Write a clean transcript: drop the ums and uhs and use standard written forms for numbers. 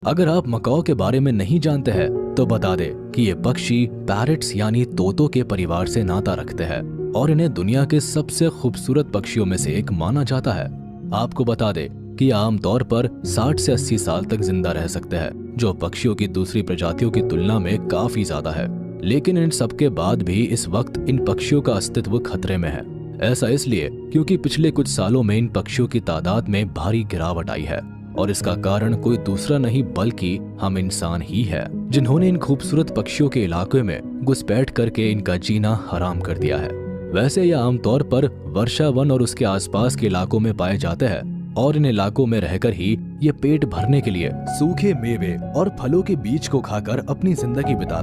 अगर आप मकाओ के बारे में नहीं जानते हैं तो बता दें कि ये पक्षी पैरट्स यानी तोतों के परिवार से नाता रखते हैं और इन्हें दुनिया के सबसे खूबसूरत पक्षियों में से एक माना जाता है। आपको बता दें कि आमतौर पर 60 से 80 साल तक जिंदा रह सकते हैं, जो पक्षियों की दूसरी प्रजातियों की तुलना में काफी ज्यादा है। लेकिन इन सब के बाद भी इस वक्त इन पक्षियों का अस्तित्व खतरे में है। ऐसा इसलिए क्योंकि पिछले कुछ सालों में इन पक्षियों की तादाद में भारी गिरावट आई है और इसका कारण कोई दूसरा नहीं बल्कि हम इंसान ही है, जिन्होंने इन खूबसूरत पक्षियों के इलाके में घुसपैठ करके इनका जीना हराम कर दिया है। वैसे ये आमतौर पर वर्षा वन और उसके आसपास के इलाकों में पाए जाते हैं और इन इलाकों में रहकर ही ये पेट भरने के लिए सूखे मेवे और फलों के बीज को खाकर अपनी जिंदगी बिताते